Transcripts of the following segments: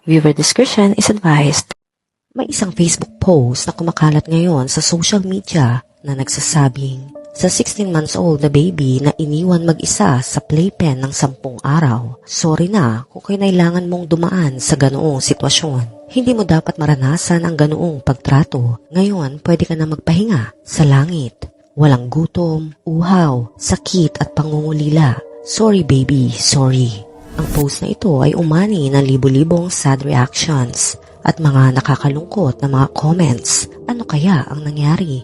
Viewer discretion is advised. May isang Facebook post na kumakalat ngayon sa social media na nagsasabing sa 16 months old na baby na iniwan mag-isa sa playpen ng 10 araw. Sorry na kung kailangan mong dumaan sa ganoong sitwasyon. Hindi mo dapat maranasan ang ganoong pagtrato. Ngayon, pwede ka na magpahinga sa langit. Walang gutom, uhaw, sakit at pangungulila. Sorry baby, sorry. Ang post na ito ay umani ng libu-libong sad reactions at mga nakakalungkot na mga comments. Ano kaya ang nangyari?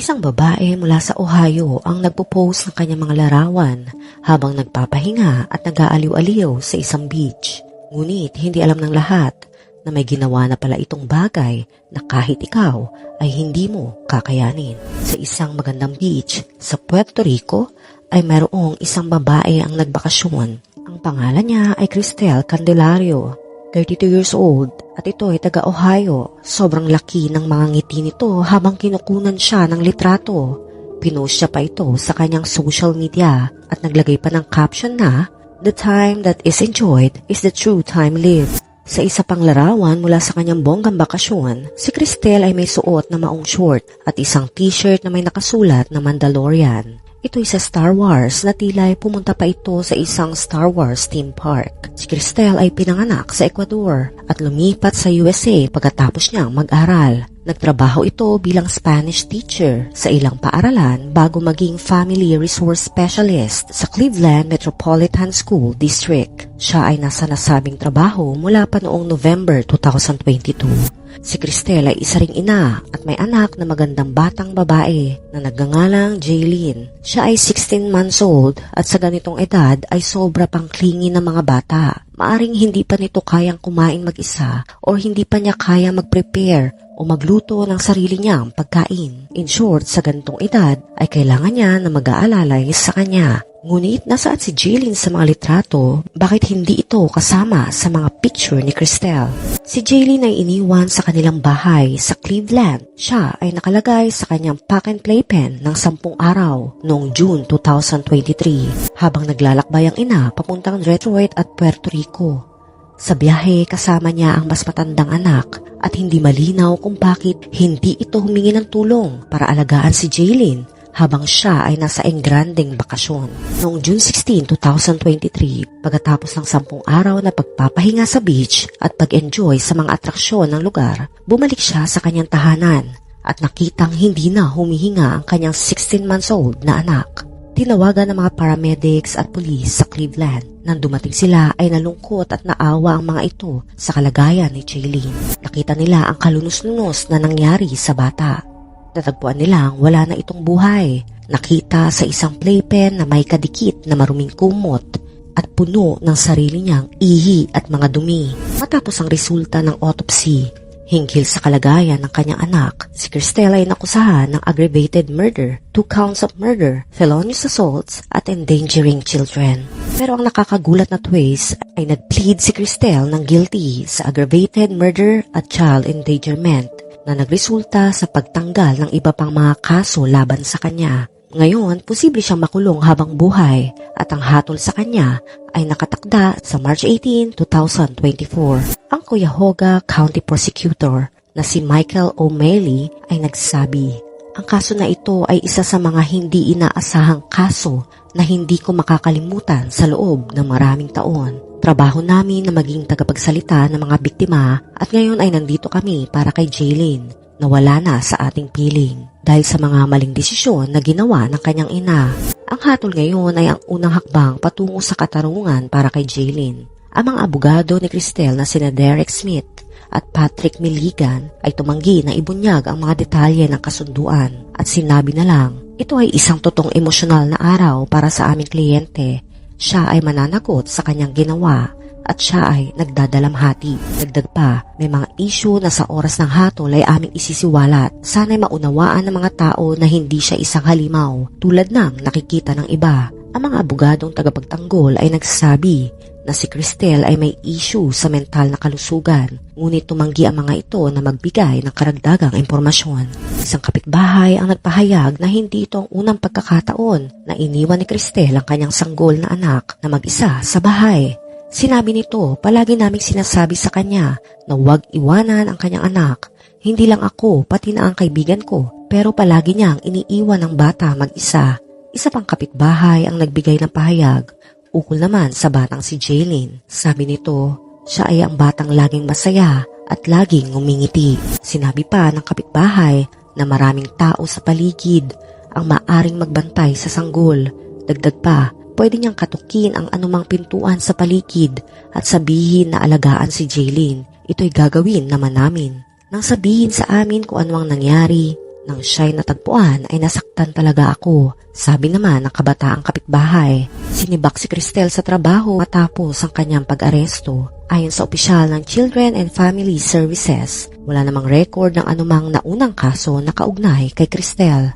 Isang babae mula sa Ohio ang nagpo-post ng kanyang mga larawan habang nagpapahinga at nag-aaliw-aliw sa isang beach. Ngunit hindi alam ng lahat na may ginawa na pala itong bagay na kahit ikaw ay hindi mo kakayanin. Sa isang magandang beach sa Puerto Rico ay mayroong isang babae ang nagbakasyon. Ang pangalan niya ay Cristel Candelario, 32 years old, at ito ay taga Ohio. Sobrang laki ng mga ngiti nito habang kinukunan siya ng litrato. Pinost siya pa ito sa kanyang social media at naglagay pa ng caption na, "The time that is enjoyed is the true time lived." Sa isa pang larawan mula sa kanyang bonggang bakasyon, si Cristel ay may suot na maong short at isang t-shirt na may nakasulat na Mandalorian. Ito'y sa Star Wars na tila ay pumunta pa ito sa isang Star Wars theme park. Si Cristel ay pinanganak sa Ecuador at lumipat sa USA pagkatapos niyang mag-aral. Nagtrabaho ito bilang Spanish teacher sa ilang paaralan bago maging Family Resource Specialist sa Cleveland Metropolitan School District. Siya ay nasa nasabing trabaho mula pa noong November 2022. Si Cristel ay isa ring ina at may anak na magandang batang babae na nagngangalang Jaylene. Siya ay 16 months old at sa ganitong edad ay sobra pang clingy ng mga bata. Maaring hindi pa nito kayang kumain mag-isa o hindi pa niya kaya mag-prepare o magluto ng sarili niyang pagkain. In short, sa ganitong edad ay kailangan niya na mag-aalalay sa kanya. Ngunit nasaan si Jaylene sa mga litrato? Bakit hindi ito kasama sa mga picture ni Cristel? Si Jaylene ay iniwan sa kanilang bahay sa Cleveland. Siya ay nakalagay sa kanyang pack and play pen ng 10 araw noong June 2023 habang naglalakbay ang ina papuntang Detroit at Puerto Rico. Sa biyahe kasama niya ang mas matandang anak at hindi malinaw kung bakit hindi ito humingi ng tulong para alagaan si Jaylene habang siya ay nasa engrandeng bakasyon. Noong June 16, 2023, pagkatapos ng 10 araw na pagpapahinga sa beach at pag-enjoy sa mga atraksyon ng lugar, bumalik siya sa kanyang tahanan at nakitang hindi na humihinga ang kanyang 16 months old na anak. Tinawagan ng mga paramedics at pulis sa Cleveland. Nang dumating sila ay nalungkot at naawa ang mga ito sa kalagayan ni Jaylene. Nakita nila ang kalunos-lunos na nangyari sa bata. Natagpuan nilang wala na itong buhay. Nakita sa isang playpen na may kadikit na maruming kumot at puno ng sarili niyang ihi at mga dumi. Matapos ang resulta ng autopsy, hinggil sa kalagayan ng kanyang anak, si Cristel ay nakusahan ng aggravated murder, 2 counts of murder, felonious assaults at endangering children. Pero ang nakakagulat na twist ay nag-plead si Cristel ng guilty sa aggravated murder at child endangerment na nagresulta sa pagtanggal ng iba pang mga kaso laban sa kanya. Ngayon, posible siyang makulong habang buhay at ang hatol sa kanya ay nakatakda sa March 18, 2024. Ang Cuyahoga County Prosecutor na si Michael O'Malley ay nagsabi, "Ang kaso na ito ay isa sa mga hindi inaasahang kaso na hindi ko makakalimutan sa loob ng maraming taon. Trabaho namin na maging tagapagsalita ng mga biktima at ngayon ay nandito kami para kay Jaylene na wala na sa ating piling dahil sa mga maling desisyon na ginawa ng kanyang ina. Ang hatol ngayon ay ang unang hakbang patungo sa katarungan para kay Jaylene." Ang mga abogado ni Cristel na sina Derek Smith at Patrick Milligan ay tumanggi na ibunyag ang mga detalye ng kasunduan at sinabi na lang, "Ito ay isang totoong emosyonal na araw para sa aming kliyente. Siya ay mananagot sa kanyang ginawa at siya ay nagdadalamhati." Dagdag pa, may mga issue na sa oras ng hatol ay aming isisiwalat. Sana'y maunawaan ng mga tao na hindi siya isang halimaw tulad ng nakikita ng iba. Ang mga abogadong tagapagtanggol ay nagsasabi na si Cristel ay may issue sa mental na kalusugan, ngunit tumanggi ang mga ito na magbigay ng karagdagang impormasyon. Isang kapitbahay ang nagpahayag na hindi ito ang unang pagkakataon na iniwan ni Cristel ang kanyang sanggol na anak na mag-isa sa bahay. Sinabi nito, palagi naming sinasabi sa kanya na huwag iwanan ang kanyang anak. Hindi lang ako, pati na ang kaibigan ko, pero palagi niyang iniiwan ang bata mag-isa. Isa pang kapitbahay ang nagbigay ng pahayag, ukol naman sa batang si Jaylin. Sabi nito, siya ay ang batang laging masaya at laging ngumingiti. Sinabi pa ng kapitbahay na maraming tao sa paligid ang maaring magbantay sa sanggol. Dagdag pa, pwede niyang katukin ang anumang pintuan sa paligid at sabihin na alagaan si Jaylin. Ito'y gagawin naman namin. Nang sabihin sa amin kung ano ang nangyari, nang siya'y natagpuan ay nasaktan talaga ako. Sabi naman ng kabataang kapitbahay, sinibak si Cristel sa trabaho matapos ang kanyang pag-aresto. Ayon sa opisyal ng Children and Family Services, wala namang record ng anumang naunang kaso na kaugnay kay Cristel.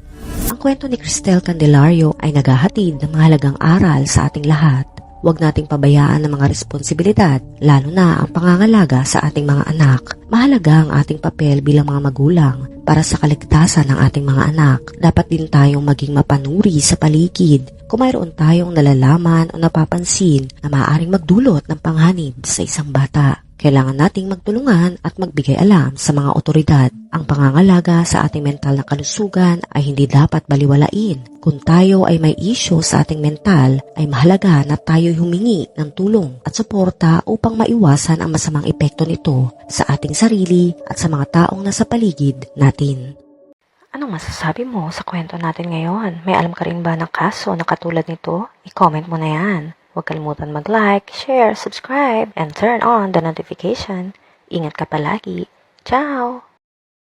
Ang kwento ni Cristel Candelario ay naghahatid ng mahalagang aral sa ating lahat. Huwag nating pabayaan ang mga responsibilidad, lalo na ang pangangalaga sa ating mga anak. Mahalaga ang ating papel bilang mga magulang para sa kaligtasan ng ating mga anak. Dapat din tayong maging mapanuri sa paligid kung mayroon tayong nalalaman o napapansin na maaaring magdulot ng panganib sa isang bata. Kailangan nating magtulungan at magbigay alam sa mga otoridad. Ang pangangalaga sa ating mental na kalusugan ay hindi dapat baliwalain. Kung tayo ay may isyu sa ating mental, ay mahalaga na tayo'y humingi ng tulong at suporta upang maiwasan ang masamang epekto nito sa ating sarili at sa mga taong nasa paligid natin. Anong masasabi mo sa kwento natin ngayon? May alam ka rin ba ng kaso na katulad nito? I-comment mo na yan. Huwag kalimutan mag-like, share, subscribe, and turn on the notification. Ingat ka palagi. Ciao!